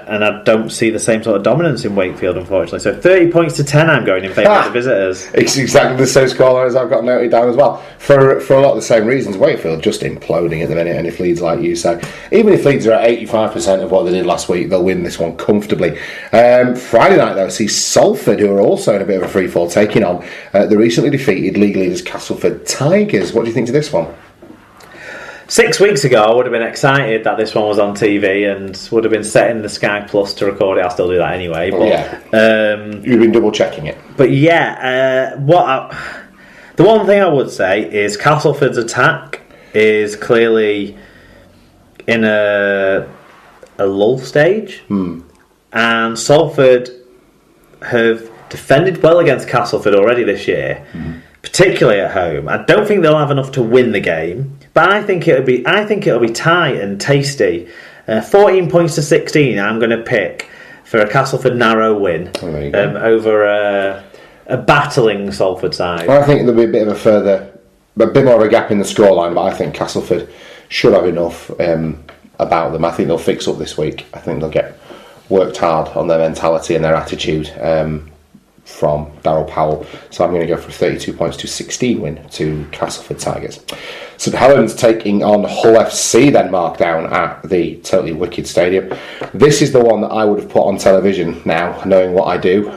And I don't see the same sort of dominance in Wakefield, unfortunately. So 30 points to 10 I'm going in favour of the visitors. It's exactly the same scoreline as I've got noted down as well. For a lot of the same reasons. Wakefield just imploding at the minute, and if Leeds, like you say, even if Leeds are at 85% of what they did last week, they'll win this one comfortably. Friday night, though, see Salford, who are also in a bit of a free fall, taking on the recently defeated league leaders Castleford Tigers. What do you think of this one? 6 weeks ago, I would have been excited that this one was on TV and would have been setting the Sky Plus to record it. I'll still do that anyway. But, you've been double checking it. But yeah, the one thing I would say is Castleford's attack is clearly in a lull stage, and Salford have defended well against Castleford already this year. Particularly at home. I don't think they'll have enough to win the game, but I think it'll be tight and tasty. 14 points to 16. I'm going to pick for a Castleford narrow win over a battling Salford side. I think there'll be a bit more of a gap in the scoreline, but I think Castleford should have enough about them. I think they'll fix up this week. I think they'll get worked hard on their mentality and their attitude. From Darryl Powell, so I'm going to go for a 32 points to 16 win to Castleford Tigers. St Helens taking on Hull FC, then marked down at the totally wicked stadium. This is the one that I would have put on television now, knowing what I do.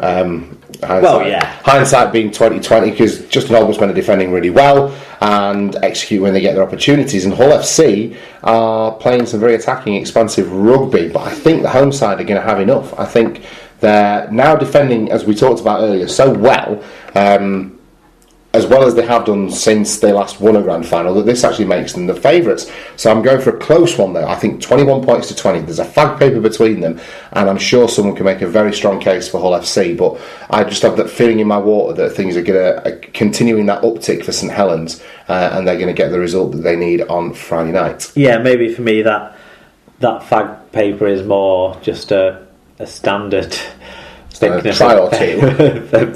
Hindsight being 2020, because Justin Holmesman are defending really well and execute when they get their opportunities, and Hull FC are playing some very attacking, expansive rugby, but I think the home side are going to have enough. I think they're now defending, as we talked about earlier, so well as they have done since they last won a grand final, that this actually makes them the favourites. So I'm going for a close one though. I think 21 points to 20. There's a flag paper between them, and I'm sure someone can make a very strong case for Hull FC, but I just have that feeling in my water that things are going to continuing that uptick for St Helens, and they're going to get the result that they need on Friday night. Yeah, maybe for me that flag paper is more just a standard try or two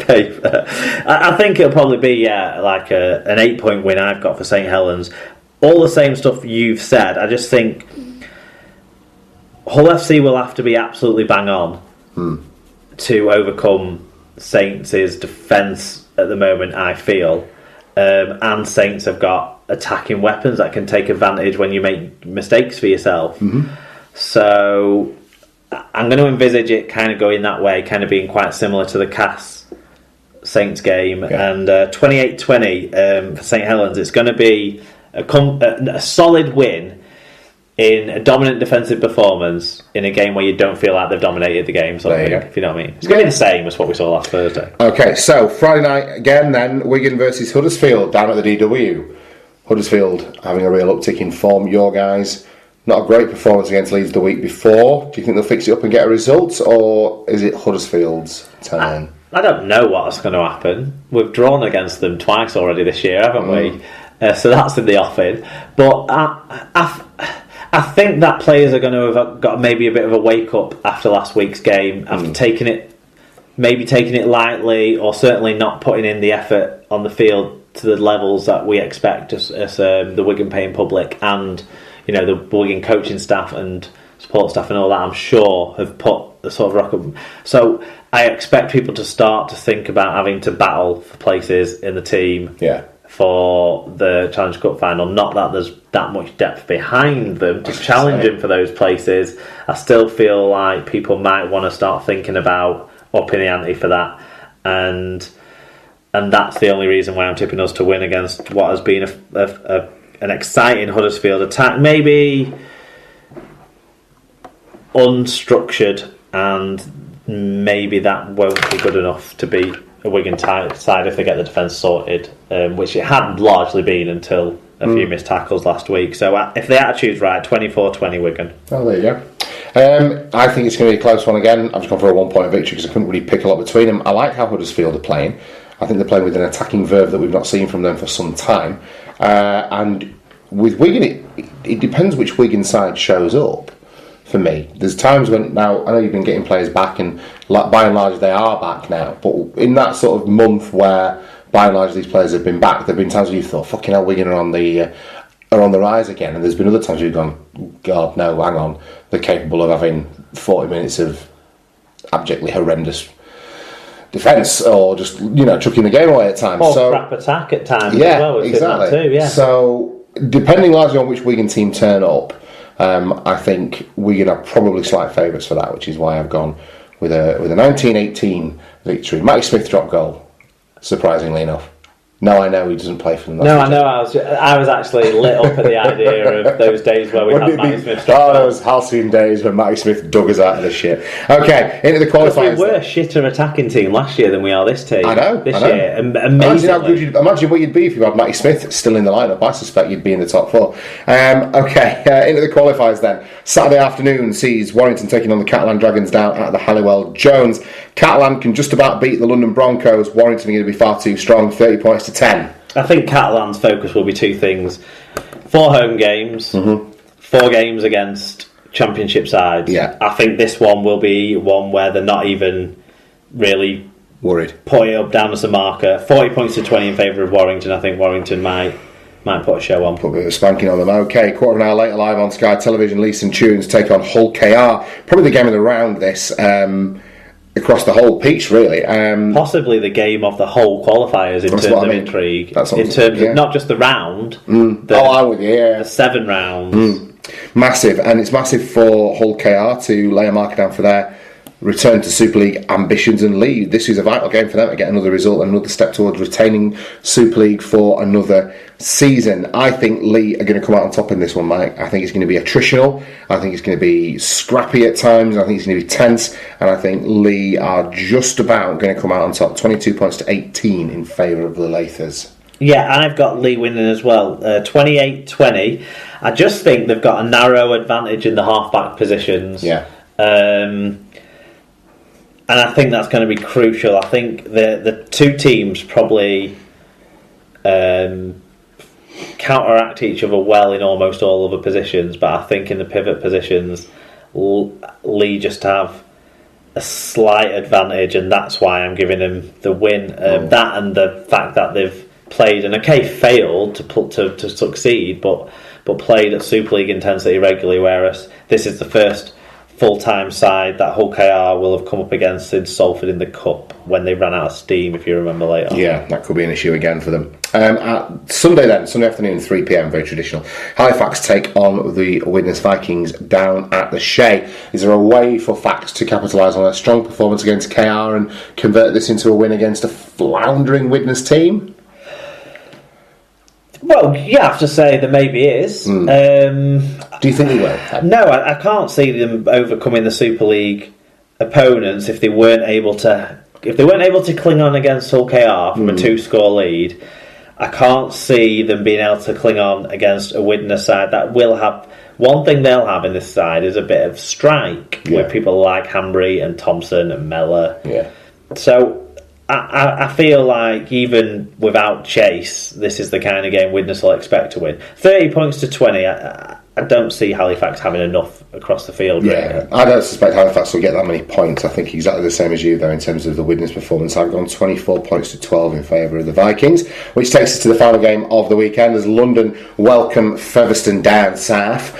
paper. I think it'll probably be like an 8-point win I've got for St Helens. All the same stuff you've said. I just think Hull FC will have to be absolutely bang on to overcome Saints' defence at the moment, I feel, and Saints have got attacking weapons that can take advantage when you make mistakes for yourself. So I'm going to envisage it kind of going that way, kind of being quite similar to the Cass Saints game. And 28-20 for St Helens. It's going to be a solid win in a dominant defensive performance in a game where you don't feel like they've dominated the game, sort of thing, if you know what I mean. It's going to be the same as what we saw last Thursday. Okay, so Friday night again then, Wigan versus Huddersfield down at the DW. Huddersfield having a real uptick in form. Your guys, not a great performance against Leeds the week before. Do you think they'll fix it up and get a result, or is it Huddersfield's turn? I don't know what's going to happen. We've drawn against them twice already this year, haven't we? So that's in the offing. But I think that players are going to have got maybe a bit of a wake up after last week's game, after taking it lightly, or certainly not putting in the effort on the field to the levels that we expect as the Wigan paying public and the Wigan coaching staff and support staff and all that, I'm sure, have put the sort of rock up. So I expect people to start to think about having to battle for places in the team for the Challenge Cup final. Not that there's that much depth behind them to challenge them for those places. I still feel like people might want to start thinking about upping the ante for that, and that's the only reason why I'm tipping us to win against what has been an exciting Huddersfield attack, maybe unstructured, and maybe that won't be good enough to beat a Wigan side if they get the defence sorted, which it had largely been until a few missed tackles last week. So if the attitude's right, 24-20 Wigan. Oh, there you go. I think it's going to be a close one again. I've just gone for a 1-point victory because I couldn't really pick a lot between them. I like how Huddersfield are playing. I think they're playing with an attacking verve that we've not seen from them for some time. And with Wigan, it depends which Wigan side shows up for me. There's times when, now, I know you've been getting players back, and by and large they are back now, but in that sort of month where by and large these players have been back, there have been times where you thought, fucking hell, Wigan are on the are on the rise again, and there's been other times we've gone, God, no, hang on, they're capable of having 40 minutes of abjectly horrendous defence, or just chucking the game away at times. Or crap attack at times. Yeah, as well, exactly. That too, yeah. So depending largely on which Wigan team turn up, I think Wigan are probably slight favourites for that, which is why I've gone with a 1918 victory. Matty Smith dropped goal, surprisingly enough. No, I know he doesn't play for them. No, I know. I was actually lit up at the idea of those days where we had Matty Smith. Those halcyon days when Matty Smith dug us out of the shit. Okay, into the qualifiers. We were a shitter attacking team last year than we are this team. I know. Year, imagine what you'd be if you had Matty Smith still in the lineup. I suspect you'd be in the top four. Into the qualifiers then. Saturday afternoon sees Warrington taking on the Catalan Dragons down at the Halliwell Jones. Catalan can just about beat the London Broncos. Warrington are going to be far too strong, 30 points to 10. I think Catalan's focus will be two things. 4 home games, 4 games against championship sides. Yeah. I think this one will be one where they're not even really worried. Put it up down as a marker. 40 points to 20 in favour of Warrington. I think Warrington might put a show on. Put a bit of a spanking on them. Okay, quarter of an hour later, live on Sky Television, Leeson Tunes take on Hull KR. Probably the game of the round, this. Across the whole piece, really. Possibly the game of the whole qualifiers in terms of intrigue. In terms of not just the round. I'm with you, yeah. The 7 rounds. Massive. And it's massive for Hull KR to lay a marker down for their return to Super League ambitions and lead. This is a vital game for them to get another result and another step towards retaining Super League for another season. I think Lee are going to come out on top in this one, Mike. I think it's going to be attritional. I think it's going to be scrappy at times. I think it's going to be tense. And I think Lee are just about going to come out on top. 22 points to 18 in favour of the Lathers. Yeah, I've got Lee winning as well. 28-20. I just think they've got a narrow advantage in the half-back positions. Yeah. And I think that's going to be crucial. I think the two teams probably counteract each other well in almost all other positions, but I think in the pivot positions, Lee just have a slight advantage, and that's why I'm giving him the win. That and the fact that they've played and failed to succeed, but played at Super League intensity regularly, whereas this is the first full-time side that Hull KR will have come up against in Salford in the Cup when they ran out of steam, if you remember later. Yeah, that could be an issue again for them. Sunday afternoon, 3 p.m, very traditional. Halifax take on the Widnes Vikings down at the Shea. Is there a way for Fax to capitalise on a strong performance against KR and convert this into a win against a floundering Widnes team? Well, you have to say there maybe is. Do you think they will? No, I can't see them overcoming the Super League opponents if they weren't able to cling on against Hull KR from a 2-score lead. I can't see them being able to cling on against a Widnes side that will have. One thing they'll have in this side is a bit of strike with people like Hambry and Thompson and Mellor. Yeah. So I feel like even without Chase, this is the kind of game Widnes will expect to win. 30 points to 20. I don't see Halifax having enough across the field. Yeah, really. I don't suspect Halifax will get that many points. I think exactly the same as you, though, in terms of the Widnes performance. I've gone 24 points to 12 in favour of the Vikings, which takes us to the final game of the weekend as London welcome Featherstone down south.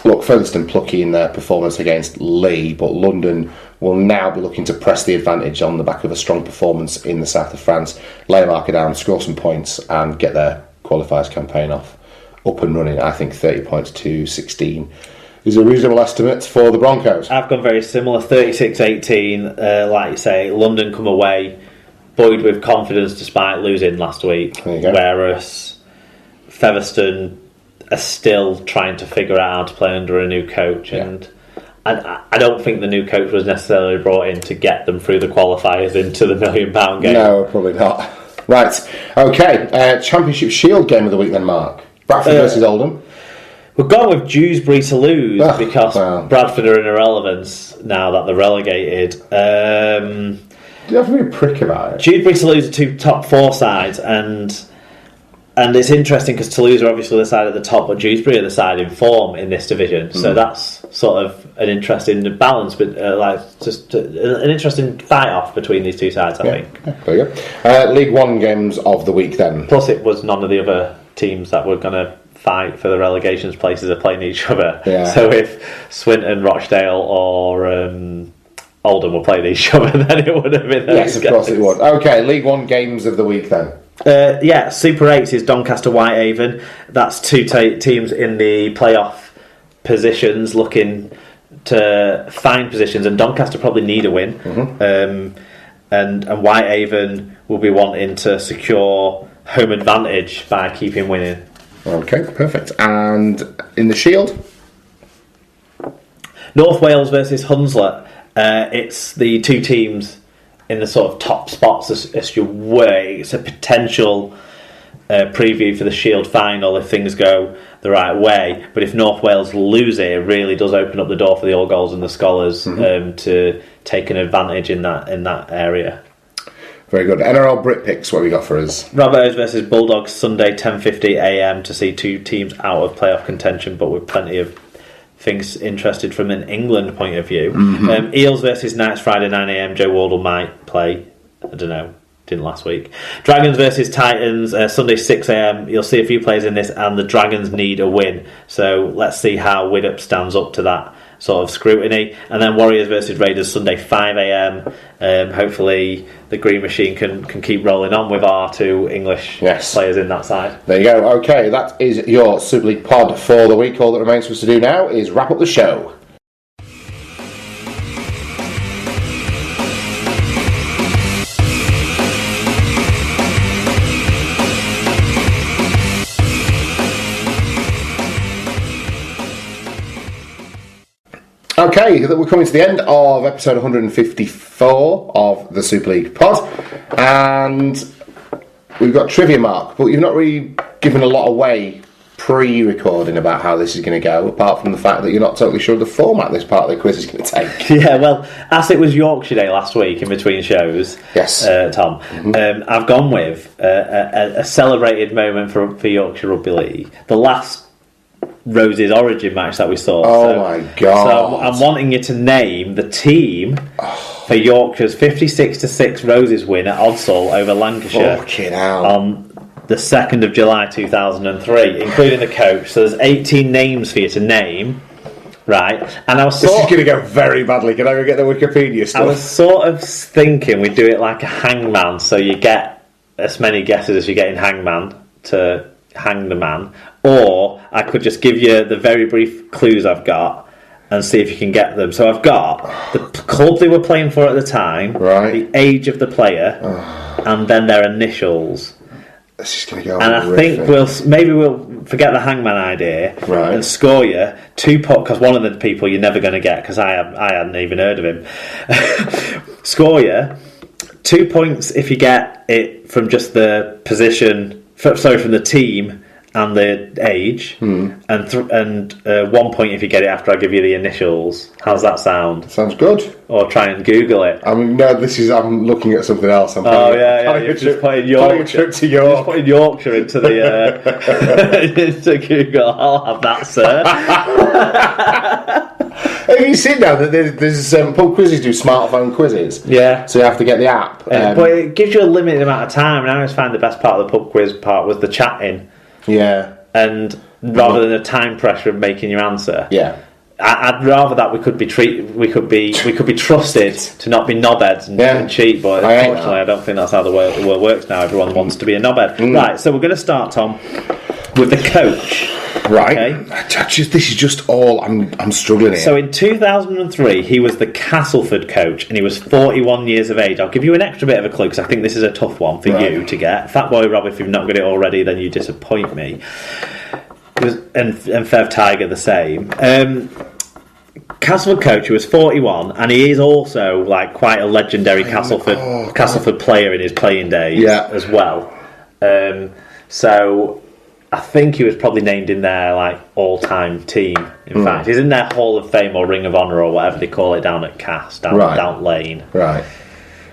Look, Featherstone plucky in their performance against Lee, but London will now be looking to press the advantage on the back of a strong performance in the south of France, lay a marker down, score some points and get their qualifiers campaign up and running. I think 30 points to 16 is a reasonable estimate for the Broncos. I've gone very similar, 36-18. Like you say, London come away buoyed with confidence despite losing last week, whereas Featherstone are still trying to figure out how to play under a new coach, and I don't think the new coach was necessarily brought in to get them through the qualifiers into the £1 million game. No, probably not. Right, okay, Championship Shield game of the week then, Mark. Bradford versus Oldham. We've gone with Dewsbury to lose because Bradford are in irrelevance now that they're relegated. Do you have to be a prick about it? Dewsbury to lose are two top 4 sides, and it's interesting because Toulouse are obviously the side at the top, but Dewsbury are the side in form in this division. So that's sort of an interesting balance, but just an interesting fight-off between these two sides, I think. Yeah, there you go. League One games of the week then. Plus, it was none of the other teams that were going to fight for the relegations places are playing each other. Yeah. So if Swinton, Rochdale or Oldham were playing each other, then it would have been those Yes, of course it would. Okay, League One games of the week then. Super 8s is Doncaster Whitehaven. That's two teams in the playoff positions looking to find positions, and Doncaster probably need a win. And Whitehaven will be wanting to secure home advantage by keeping winning. Okay, perfect. And in the Shield? North Wales versus Hunslet. It's the two teams in the sort of top spots as your way. It's a potential preview for the Shield final if things go the right way. But if North Wales lose it, it really does open up the door for the All Goals and the Scholars to take an advantage in that area. Very good. NRL Brit picks, what have we got for us? Rabbitohs versus Bulldogs, Sunday 10:50am to see two teams out of playoff contention, but with plenty of things interested from an England point of view. Eels versus Knights, Friday 9am. Joe Wardle might play. I don't know. Didn't last week. Dragons versus Titans, Sunday 6am. You'll see a few players in this, and the Dragons need a win. So let's see how Widdop stands up to that sort of scrutiny. And then Warriors versus Raiders, Sunday 5am. Hopefully the Green Machine can keep rolling on with our two English players in that side. There you go. Okay, that is your Super League pod for the week. All that remains for us to do now is wrap up the show. Okay, we're coming to the end of episode 154 of the Super League pod, and we've got trivia, Mark, but you've not really given a lot away pre-recording about how this is going to go, apart from the fact that you're not totally sure of the format this part of the quiz is going to take. Yeah, well, as it was Yorkshire Day last week in between shows, Tom, I've gone with a celebrated moment for Yorkshire Rugby League. The last Rose's Origin match that we saw. My God. So I'm wanting you to name the team for Yorkshire's 56-6 Roses win at Odsall over Lancashire on the 2nd of July 2003, including the coach. So there's 18 names for you to name, right? And this is going to go very badly. Can I go get the Wikipedia stuff? I was sort of thinking we'd do it like a hangman, so you get as many guesses as you get in Hangman to hang the man, or I could just give you the very brief clues I've got and see if you can get them. So I've got the club they were playing for at the time, the age of the player, and then their initials. This is going to go and horrific. I think we'll forget the hangman idea and score you 2 points, because one of the people you're never going to get, because I hadn't even heard of him. Score you 2 points if you get it from just the position. From the team and the age, and 1 point if you get it after I give you the initials. How's that sound? Sounds good. Or try and Google it. I mean, no, I'm looking at something else. You're just putting Yorkshire. Just putting Yorkshire into the into Google. I'll have that, sir. Have you seen now that there's pub quizzes do smartphone quizzes? Yeah. So you have to get the app. But it gives you a limited amount of time, and I always find the best part of the pub quiz part was the chatting. Yeah. And rather than the time pressure of making your answer. Yeah. I'd rather that we could be trusted to not be knobheads and cheat, but unfortunately I don't think that's how the world works now. Everyone wants to be a knobhead. Right, so we're going to start, Tom, with the coach. Right. Okay. This is just all I'm struggling here. So in 2003, he was the Castleford coach, and he was 41 years of age. I'll give you an extra bit of a clue, because I think this is a tough one for you to get. Fat Boy Rob, if you've not got it already, then you disappoint me. And Fev Tiger the same. Castleford coach who was 41, and he is also like quite a legendary Castleford player in his playing days as well. So I think he was probably named in their like all-time team. In fact, he's in their Hall of Fame or Ring of Honour or whatever they call it down at Cass, down Lane. Right.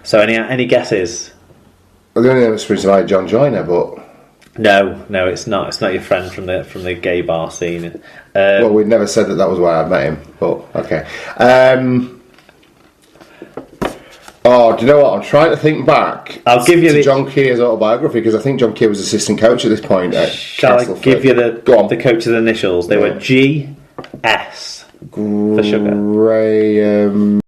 So any guesses? Well, the only name that springs to mind John Joyner, but no, it's not. It's not your friend from the gay bar scene. Well, we'd never said that was why I met him, but okay. Oh, do you know what? I'm trying to think back. I'll give you to John Keir's autobiography, because I think John Keir was assistant coach at this point. Shall I give you the coach's initials? They were GS for sugar. Graham.